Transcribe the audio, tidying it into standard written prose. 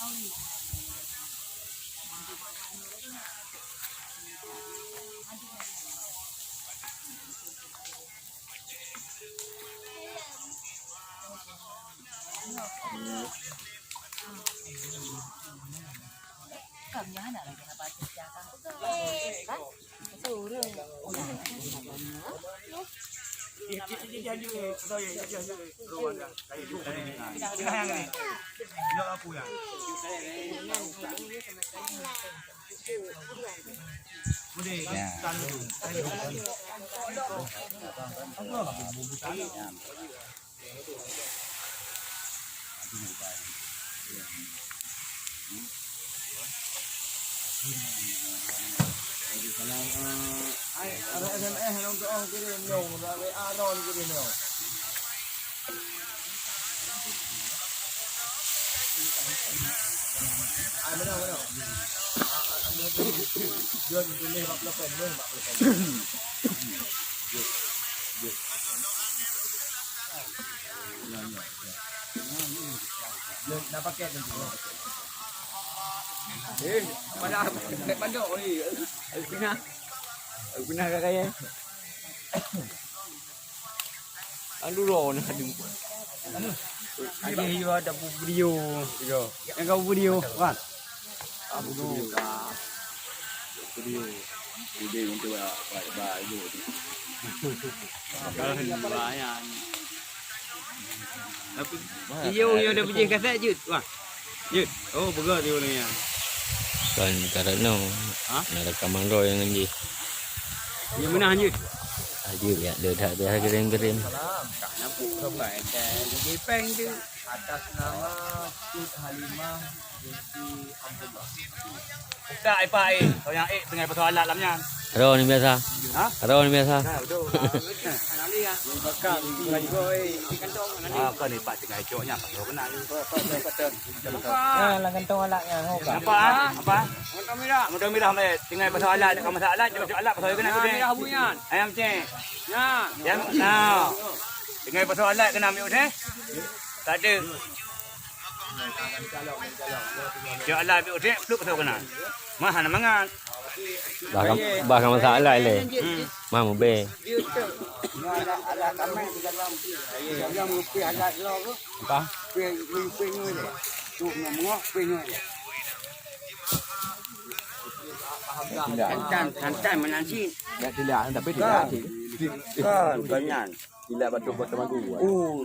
Cầm nhá là cái bà chị cha con. Sủ rồi. Ada SMS yang untuk orang kirim dong, ada WA don kirim dong. Benar. Dia tulis 40 pen, 40 pen. Dia nak pakai nanti. Mana nek bandok ni. Pindah ke kaya. Anu ro nak ada. Ada hiwa ada video. Yang kau video kan? Abu video ka. Video untuk ba itu. Kalau banyak. Tapi video yang ada punya kaset je. Wah. Je. Oh, betul dia ni. Kan cara no. Nak rekaman roh yang ni. Yang mana je? Aje ya, dah kering-kering. Nampak sampai di peng tu. Atas nama Cik Halimah binti Abdullah. Tak apa kau yang tengah pasal alat lamnya. Roh ni biasa. Ha? Roh ni biasa. Betul. Nanti ah. Bakal lagi koi di kantong nanti. Kau ni pak tengah coknya kau kenal. Lah kantong alaknya kau. Apa? Motor merah mai tengah pasal alat kau masalah cok alat pasal kena tu. Merah bunyian. Ayam cek. Ya. Yang nah. Tengah pasal alat kena ambil deh. Tak ada. Cok alat ambil deh peluk pasal kena. Mahal mangan. Bahkan masalah le. Mamu be. Ada kamera di dalam. Yang mesti ada lo. Apa? Peng ni deh. Tu ngok peng ni. Hantar menansi. Ya tidak, tapi tidak. Kan banyak. Tidak batu-batu magu.